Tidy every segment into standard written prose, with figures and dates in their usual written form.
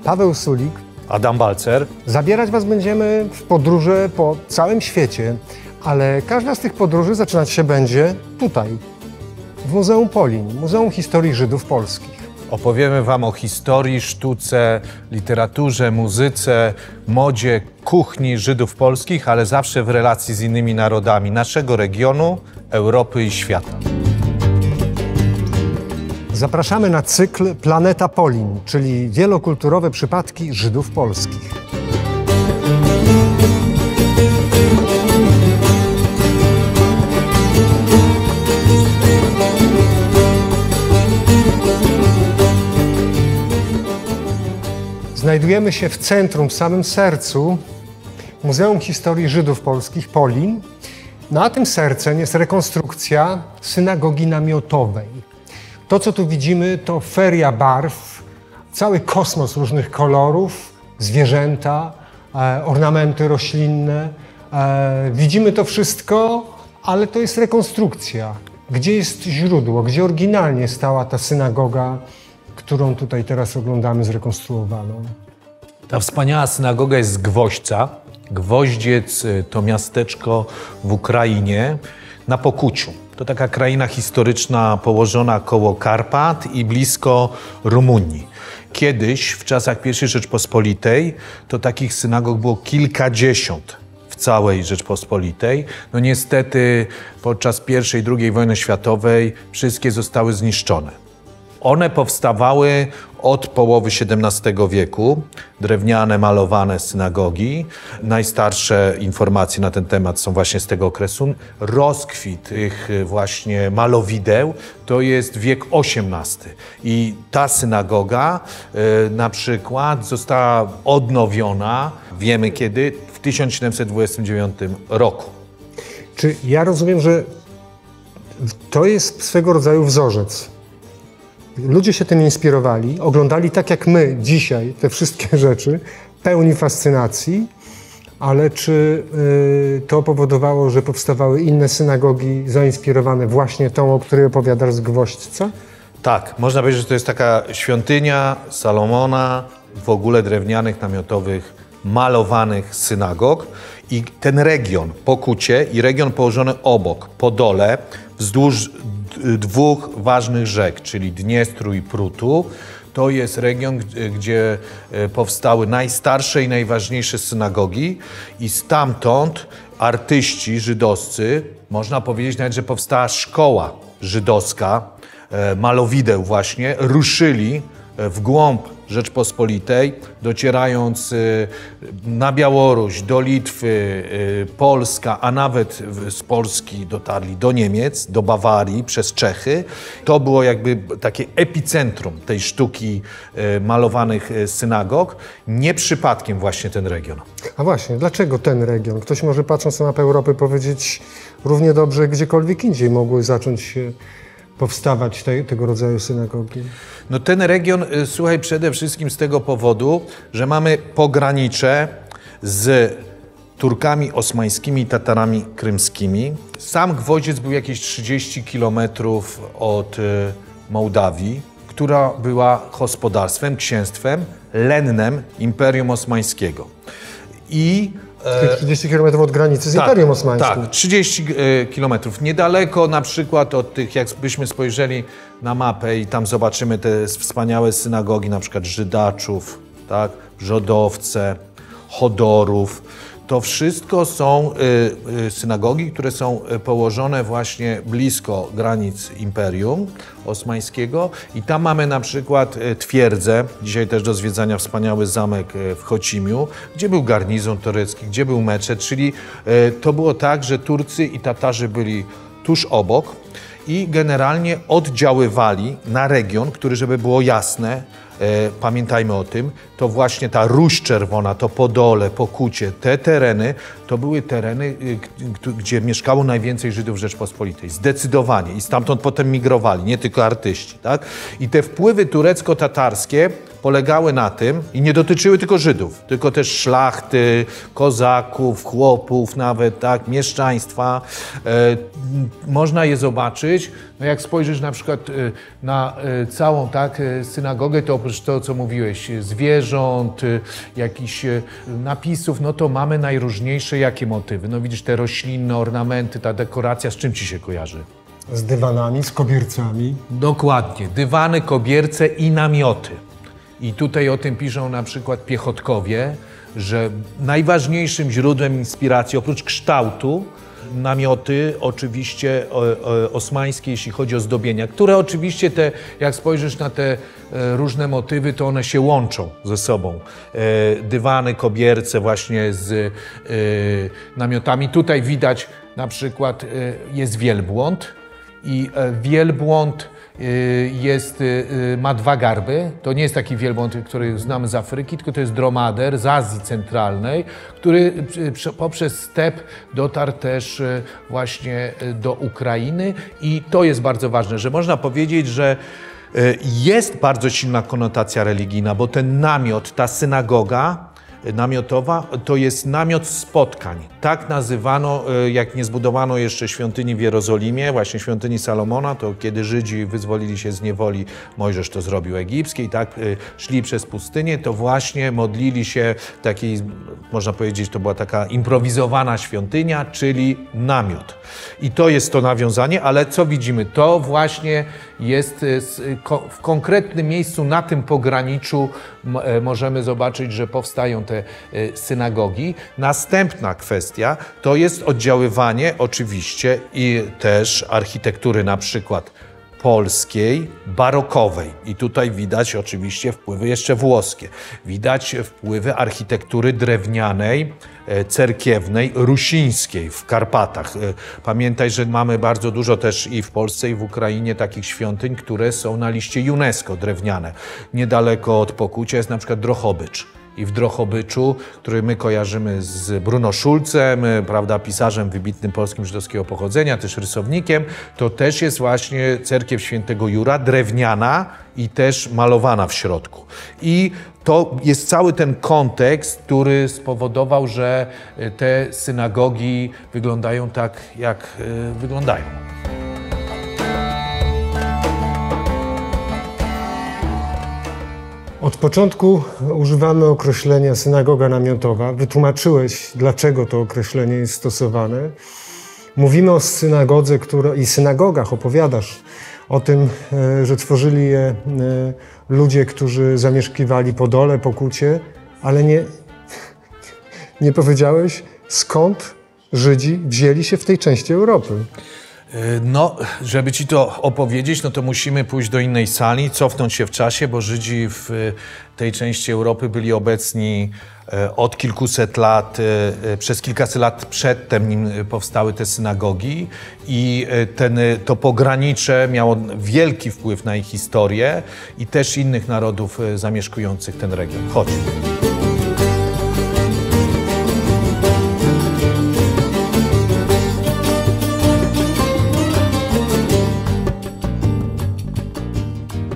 Paweł Sulik. Adam Balcer. Zabierać Was będziemy w podróże po całym świecie, ale każda z tych podróży zaczynać się będzie tutaj, w Muzeum Polin, Muzeum Historii Żydów Polskich. Opowiemy Wam o historii, sztuce, literaturze, muzyce, modzie, kuchni Żydów polskich, ale zawsze w relacji z innymi narodami naszego regionu, Europy i świata. Zapraszamy na cykl Planeta Polin, czyli wielokulturowe przypadki Żydów polskich. Znajdujemy się w centrum, w samym sercu Muzeum Historii Żydów Polskich Polin. Na tym sercem jest rekonstrukcja synagogi namiotowej. To, co tu widzimy, to feria barw, cały kosmos różnych kolorów, zwierzęta, ornamenty roślinne. Widzimy to wszystko, ale to jest rekonstrukcja. Gdzie jest źródło, gdzie oryginalnie stała ta synagoga, którą tutaj teraz oglądamy, zrekonstruowaną? Ta wspaniała synagoga jest z Gwoźdza. Gwoździec to miasteczko w Ukrainie na Pokuciu. To taka kraina historyczna położona koło Karpat i blisko Rumunii. Kiedyś, w czasach I Rzeczpospolitej, to takich synagog było kilkadziesiąt w całej Rzeczpospolitej. No niestety podczas I i II wojny światowej wszystkie zostały zniszczone. One powstawały od połowy XVII wieku, drewniane, malowane synagogi. Najstarsze informacje na ten temat są właśnie z tego okresu. Rozkwit tych właśnie malowideł to jest wiek XVIII. I ta synagoga na przykład została odnowiona, wiemy kiedy, w 1729 roku. Czy ja rozumiem, że to jest swego rodzaju wzorzec? Ludzie się tym inspirowali, oglądali tak jak my dzisiaj te wszystkie rzeczy, pełni fascynacji, ale czy to powodowało, że powstawały inne synagogi zainspirowane właśnie tą, o której opowiadasz, z Gwoźdźca? Tak, można powiedzieć, że to jest taka świątynia Salomona, w ogóle drewnianych, namiotowych, malowanych synagog. I ten region, Pokucie i region położony obok, Podole, wzdłuż dwóch ważnych rzek, czyli Dniestru i Prutu, to jest region, gdzie powstały najstarsze i najważniejsze synagogi i stamtąd artyści żydowscy, można powiedzieć nawet, że powstała szkoła żydowska, malowideł właśnie, ruszyli w głąb Rzeczpospolitej, docierając na Białoruś, do Litwy, Polska, a nawet z Polski dotarli do Niemiec, do Bawarii, przez Czechy. To było jakby takie epicentrum tej sztuki malowanych synagog. Nie przypadkiem właśnie ten region. A właśnie, dlaczego ten region? Ktoś może, patrząc na mapę Europy, powiedzieć równie dobrze, gdziekolwiek indziej mogły zacząć się powstawać tego rodzaju synagogi? No ten region, słuchaj, przede wszystkim z tego powodu, że mamy pogranicze z Turkami osmańskimi i Tatarami krymskimi. Sam Gwoździec był jakieś 30 kilometrów od Mołdawii, która była gospodarstwem, księstwem lennem Imperium Osmańskiego. I 30 km od granicy z Imperium Osmańskim. Tak, 30 km. Niedaleko na przykład od tych, jakbyśmy spojrzeli na mapę i tam zobaczymy te wspaniałe synagogi, na przykład Żydaczów, tak, Żodowce, Chodorów. To wszystko są synagogi, które są położone właśnie blisko granic Imperium Osmańskiego i tam mamy na przykład twierdzę, dzisiaj też do zwiedzania wspaniały zamek w Chocimiu, gdzie był garnizon turecki, gdzie był meczet, czyli to było tak, że Turcy i Tatarzy byli tuż obok i generalnie oddziaływali na region, który, żeby było jasne, pamiętajmy o tym, to właśnie ta Ruś Czerwona, to Podole, Pokucie, te tereny, to były tereny, gdzie mieszkało najwięcej Żydów Rzeczpospolitej, zdecydowanie. I stamtąd potem migrowali, nie tylko artyści, tak? I te wpływy turecko-tatarskie polegały na tym i nie dotyczyły tylko Żydów, tylko też szlachty, kozaków, chłopów nawet, tak, mieszczaństwa. Można je zobaczyć, no jak spojrzysz na przykład na całą synagogę, to oprócz tego, co mówiłeś, zwierząt, jakichś napisów, no to mamy najróżniejsze jakie motywy. No widzisz te roślinne ornamenty, ta dekoracja, z czym ci się kojarzy? Z dywanami, z kobiercami. Dokładnie. Dywany, kobierce i namioty. I tutaj o tym piszą na przykład piechotkowie, że najważniejszym źródłem inspiracji, oprócz kształtu, namioty oczywiście osmańskie, jeśli chodzi o zdobienia, które oczywiście jak spojrzysz na te różne motywy, to one się łączą ze sobą. Dywany, kobierce właśnie z namiotami. Tutaj widać na przykład jest wielbłąd i wielbłąd ma dwa garby. To nie jest taki wielbłąd, który znamy z Afryki, tylko to jest dromader z Azji Centralnej, który poprzez step dotarł też właśnie do Ukrainy. I to jest bardzo ważne, że można powiedzieć, że jest bardzo silna konotacja religijna, bo ten namiot, ta synagoga namiotowa, to jest namiot spotkań. Tak nazywano, jak nie zbudowano jeszcze świątyni w Jerozolimie, właśnie świątyni Salomona, to kiedy Żydzi wyzwolili się z niewoli, Mojżesz to zrobił egipskiej, tak, szli przez pustynię, to właśnie modlili się takiej, można powiedzieć, to była taka improwizowana świątynia, czyli namiot. I to jest to nawiązanie, ale co widzimy? To właśnie jest w konkretnym miejscu na tym pograniczu możemy zobaczyć, że powstają te synagogi. Następna kwestia to jest oddziaływanie oczywiście i też architektury na przykład polskiej, barokowej. I tutaj widać oczywiście wpływy jeszcze włoskie. Widać wpływy architektury drewnianej, cerkiewnej, rusińskiej w Karpatach. Pamiętaj, że mamy bardzo dużo też i w Polsce, i w Ukrainie takich świątyń, które są na liście UNESCO drewniane. Niedaleko od Pokucia jest na przykład Drohobycz. I w Drohobyczu, który my kojarzymy z Bruno Szulcem, prawda, pisarzem wybitnym polskim żydowskiego pochodzenia, też rysownikiem, to też jest właśnie cerkiew Świętego Jura, drewniana i też malowana w środku. I to jest cały ten kontekst, który spowodował, że te synagogi wyglądają tak, jak wyglądają. Od początku używamy określenia synagoga namiotowa. Wytłumaczyłeś, dlaczego to określenie jest stosowane. Mówimy o synagodze i synagogach, opowiadasz o tym, że tworzyli je ludzie, którzy zamieszkiwali Podole, Pokucie, ale nie powiedziałeś, skąd Żydzi wzięli się w tej części Europy. No, żeby ci to opowiedzieć, no to musimy pójść do innej sali, cofnąć się w czasie, bo Żydzi w tej części Europy byli obecni od kilkuset lat, przez kilkaset lat przedtem, nim powstały te synagogi i to pogranicze miało wielki wpływ na ich historię i też innych narodów zamieszkujących ten region. Chodź.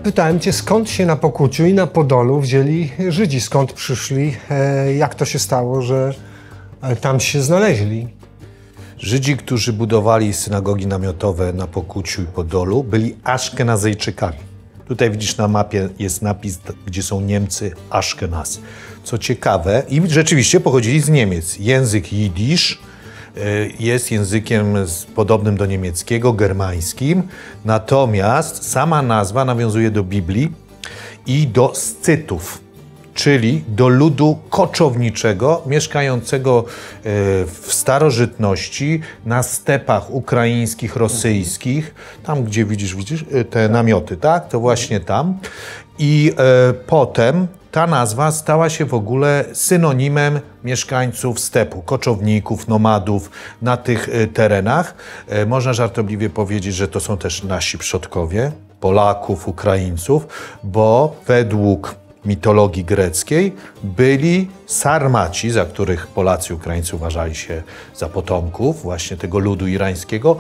Pytałem cię, skąd się na Pokuciu i na Podolu wzięli Żydzi, skąd przyszli, jak to się stało, że tam się znaleźli. Żydzi, którzy budowali synagogi namiotowe na Pokuciu i Podolu, byli Aszkenazyjczykami. Tutaj widzisz na mapie jest napis, gdzie są Niemcy Aszkenaz. Co ciekawe, i rzeczywiście pochodzili z Niemiec. Język jidysz jest językiem podobnym do niemieckiego, germańskim, natomiast sama nazwa nawiązuje do Biblii i do Scytów, czyli do ludu koczowniczego mieszkającego w starożytności na stepach ukraińskich, rosyjskich, tam gdzie widzisz te namioty, tak? To właśnie tam. I potem ta nazwa stała się w ogóle synonimem mieszkańców stepu, koczowników, nomadów na tych terenach. Można żartobliwie powiedzieć, że to są też nasi przodkowie, Polaków, Ukraińców, bo według mitologii greckiej byli Sarmaci, za których Polacy i Ukraińcy uważali się za potomków właśnie tego ludu irańskiego,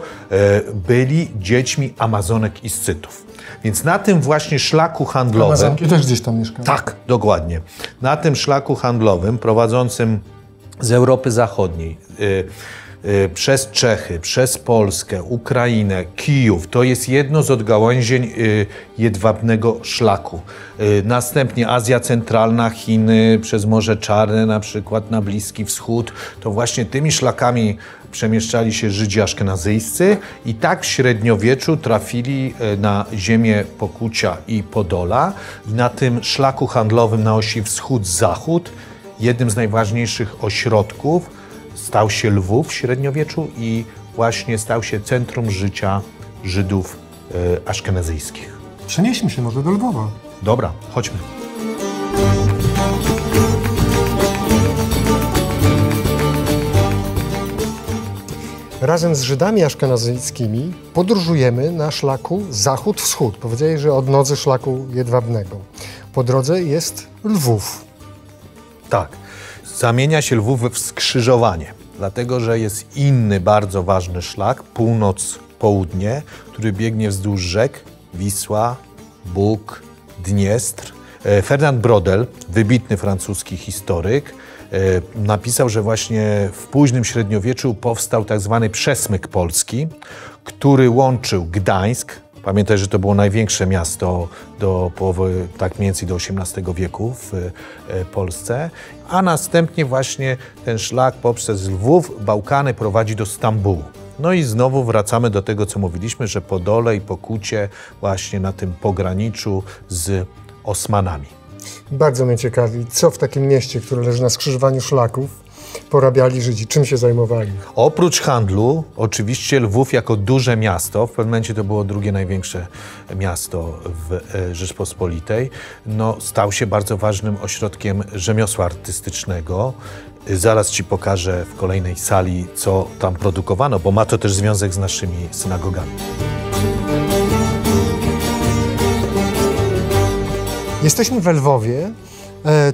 byli dziećmi Amazonek i Scytów. Więc na tym właśnie szlaku handlowym... Amazonki też gdzieś tam mieszkają. Tak, dokładnie. Na tym szlaku handlowym prowadzącym z Europy Zachodniej, przez Czechy, przez Polskę, Ukrainę, Kijów. To jest jedno z odgałęzień jedwabnego szlaku. Następnie Azja Centralna, Chiny, przez Morze Czarne, na przykład na Bliski Wschód. To właśnie tymi szlakami przemieszczali się Żydzi aszkenazyjscy i tak w średniowieczu trafili na ziemię Pokucia i Podola. I na tym szlaku handlowym na osi wschód-zachód jednym z najważniejszych ośrodków stał się Lwów w średniowieczu i właśnie stał się centrum życia Żydów aszkenazyjskich. Przenieśmy się może do Lwowa. Dobra, chodźmy. Razem z Żydami aszkenazyjskimi podróżujemy na szlaku zachód-wschód. Powiedzieli, że od nodzy szlaku jedwabnego. Po drodze jest Lwów. Tak. Zamienia się Lwów w skrzyżowanie, dlatego że jest inny bardzo ważny szlak, północ-południe, który biegnie wzdłuż rzek Wisła, Bug, Dniestr. Ferdynand Brodel, wybitny francuski historyk, napisał, że właśnie w późnym średniowieczu powstał tak zwany przesmyk polski, który łączył Gdańsk. Pamiętaj, że to było największe miasto do połowy, tak mniej więcej do XVIII wieku w Polsce, a następnie właśnie ten szlak poprzez Lwów, Bałkany prowadzi do Stambułu. No i znowu wracamy do tego, co mówiliśmy, że Podole i Pokucie właśnie na tym pograniczu z Osmanami. Bardzo mnie ciekawi, co w takim mieście, które leży na skrzyżowaniu szlaków, porabiali Żydzi, czym się zajmowali? Oprócz handlu, oczywiście Lwów jako duże miasto, w pewnym momencie to było drugie największe miasto w Rzeczpospolitej, no, stał się bardzo ważnym ośrodkiem rzemiosła artystycznego. Zaraz Ci pokażę w kolejnej sali, co tam produkowano, bo ma to też związek z naszymi synagogami. Jesteśmy w Lwowie.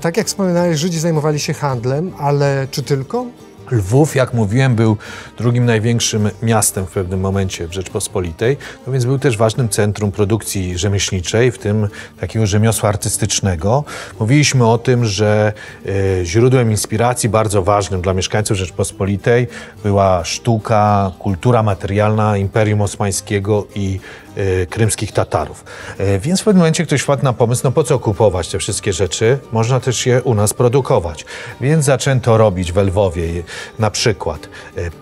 Tak jak wspominałeś, Żydzi zajmowali się handlem, ale czy tylko? Lwów, jak mówiłem, był drugim największym miastem w pewnym momencie w Rzeczpospolitej, no więc był też ważnym centrum produkcji rzemieślniczej, w tym takiego rzemiosła artystycznego. Mówiliśmy o tym, że źródłem inspiracji bardzo ważnym dla mieszkańców Rzeczpospolitej była sztuka, kultura materialna Imperium Osmańskiego i krymskich Tatarów. Więc w pewnym momencie ktoś wpadł na pomysł, no po co kupować te wszystkie rzeczy? Można też je u nas produkować. Więc zaczęto robić w Lwowie na przykład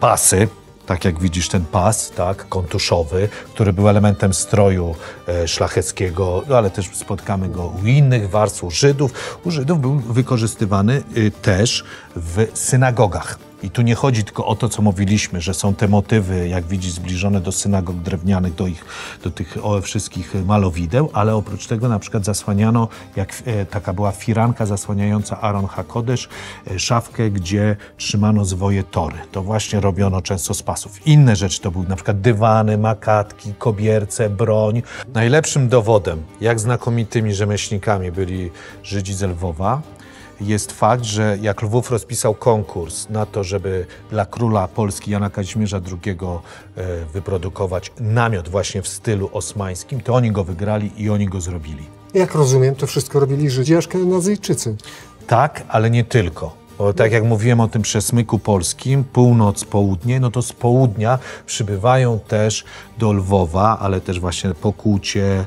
pasy, tak jak widzisz ten pas, tak, kontuszowy, który był elementem stroju szlacheckiego, no ale też spotkamy go u innych warstw, u Żydów. U Żydów był wykorzystywany też w synagogach. I tu nie chodzi tylko o to, co mówiliśmy, że są te motywy, jak widzisz, zbliżone do synagog drewnianych, do tych wszystkich malowideł, ale oprócz tego na przykład zasłaniano, jak taka była firanka zasłaniająca Aron HaKodesz, szafkę, gdzie trzymano zwoje Tory. To właśnie robiono często z pasów. Inne rzeczy to były na przykład dywany, makatki, kobierce, broń. Najlepszym dowodem, jak znakomitymi rzemieślnikami byli Żydzi z Lwowa, jest fakt, że jak Lwów rozpisał konkurs na to, żeby dla króla Polski Jana Kazimierza II wyprodukować namiot właśnie w stylu osmańskim, to oni go wygrali i oni go zrobili. Jak rozumiem, to wszystko robili Żydzi aszkenazyjczycy. Tak, ale nie tylko. Bo tak jak mówiłem o tym przesmyku polskim, północ, południe, no to z południa przybywają też do Lwowa, ale też właśnie Pokucie,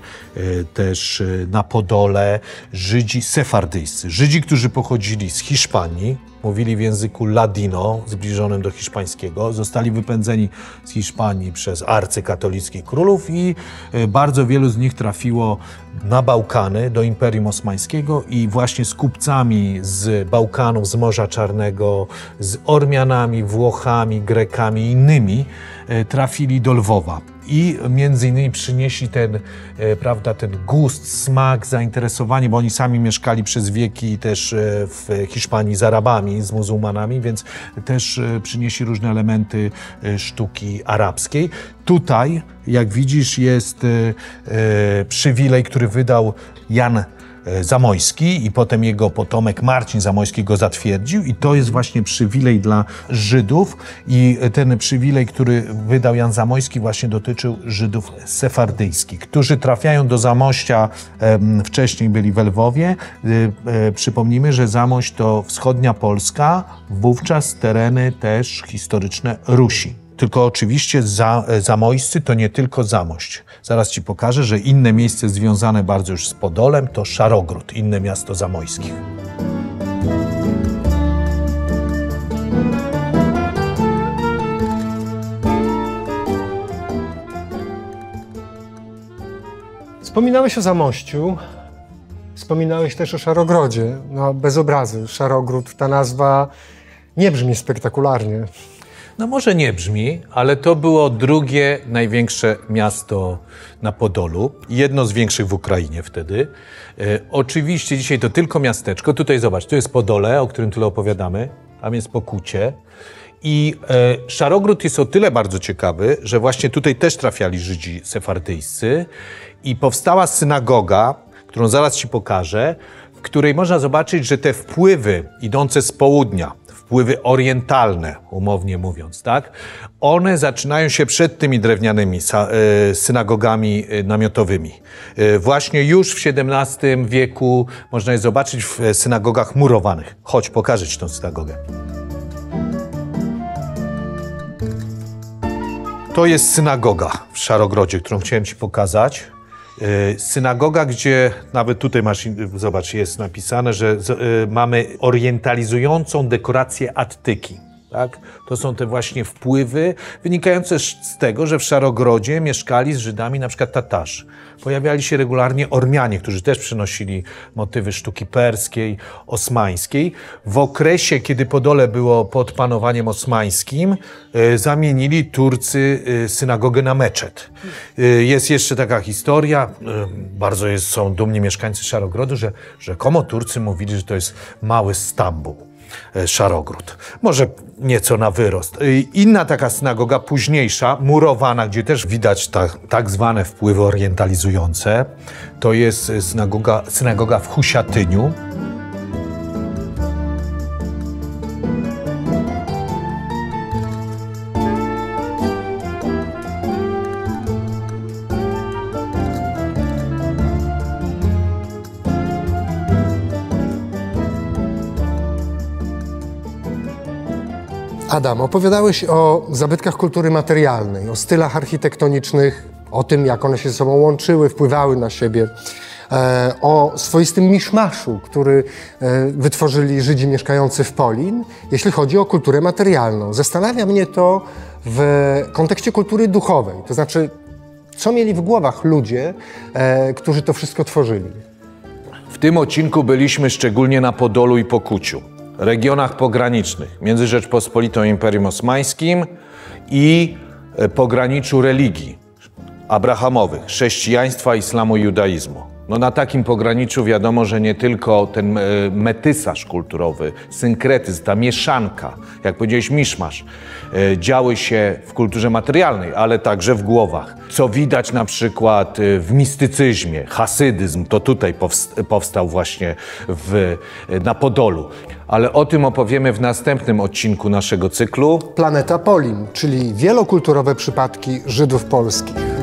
też na Podole, Żydzi sefardyjscy. Żydzi, którzy pochodzili z Hiszpanii, mówili w języku ladino, zbliżonym do hiszpańskiego, zostali wypędzeni z Hiszpanii przez arcykatolickich królów i bardzo wielu z nich trafiło na Bałkany, do Imperium Osmańskiego i właśnie z kupcami z Bałkanów, z Morza Czarnego, z Ormianami, Włochami, Grekami i innymi trafili do Lwowa. I między innymi przynieśli ten gust, smak, zainteresowanie, bo oni sami mieszkali przez wieki też w Hiszpanii z Arabami, z muzułmanami, więc też przynieśli różne elementy sztuki arabskiej. Tutaj, jak widzisz, jest przywilej, który wydał Jan Zamojski i potem jego potomek Marcin Zamojski go zatwierdził i to jest właśnie przywilej dla Żydów i ten przywilej, który wydał Jan Zamojski, właśnie dotyczył Żydów sefardyjskich, którzy trafiają do Zamościa, wcześniej byli w Lwowie. Przypomnijmy, że Zamość to wschodnia Polska, wówczas tereny też historyczne Rusi. Tylko oczywiście zamojscy to nie tylko Zamość. Zaraz ci pokażę, że inne miejsce związane bardzo już z Podolem to Szarogród, inne miasto zamojskich. Wspominałeś o Zamościu, wspominałeś też o Szarogrodzie. No, bez obrazy, Szarogród, ta nazwa nie brzmi spektakularnie. No może nie brzmi, ale to było drugie największe miasto na Podolu, jedno z większych w Ukrainie wtedy. Oczywiście dzisiaj to tylko miasteczko. Tutaj zobacz, tu jest Podole, o którym tyle opowiadamy, tam jest Pokucie. I Szarogród jest o tyle bardzo ciekawy, że właśnie tutaj też trafiali Żydzi sefardyjscy i powstała synagoga, którą zaraz ci pokażę, w której można zobaczyć, że te wpływy idące z południa, wpływy orientalne, umownie mówiąc, tak? One zaczynają się przed tymi drewnianymi synagogami namiotowymi. Właśnie już w XVII wieku można je zobaczyć w synagogach murowanych. Chodź, pokażę ci tą synagogę. To jest synagoga w Szarogrodzie, którą chciałem ci pokazać. Synagoga, gdzie nawet tutaj masz, zobacz, jest napisane, że mamy orientalizującą dekorację attyki. Tak? To są te właśnie wpływy wynikające z tego, że w Szarogrodzie mieszkali z Żydami na przykład Tatarzy. Pojawiali się regularnie Ormianie, którzy też przynosili motywy sztuki perskiej, osmańskiej. W okresie, kiedy Podole było pod panowaniem osmańskim, zamienili Turcy synagogę na meczet. Jest jeszcze taka historia, bardzo są dumni mieszkańcy Szarogrodu, że rzekomo Turcy mówili, że to jest mały Stambuł. Szarogród. Może nieco na wyrost. Inna taka synagoga, późniejsza, murowana, gdzie też widać tak zwane wpływy orientalizujące, to jest synagoga w Husiatyniu. Adam, opowiadałeś o zabytkach kultury materialnej, o stylach architektonicznych, o tym, jak one się ze sobą łączyły, wpływały na siebie, o swoistym miszmaszu, który wytworzyli Żydzi mieszkający w Polin, jeśli chodzi o kulturę materialną. Zastanawia mnie to w kontekście kultury duchowej, to znaczy, co mieli w głowach ludzie, którzy to wszystko tworzyli. W tym odcinku byliśmy szczególnie na Podolu i Pokuciu, regionach pogranicznych między Rzeczpospolitą i Imperium Osmańskim i pograniczu religii abrahamowych, chrześcijaństwa, islamu i judaizmu. No na takim pograniczu wiadomo, że nie tylko ten metysaż kulturowy, synkretyzm, ta mieszanka, jak powiedziałeś, miszmasz, działy się w kulturze materialnej, ale także w głowach. Co widać na przykład w mistycyzmie, hasydyzm, to tutaj powstał właśnie na Podolu. Ale o tym opowiemy w następnym odcinku naszego cyklu. Planeta Polin, czyli wielokulturowe przypadki Żydów polskich.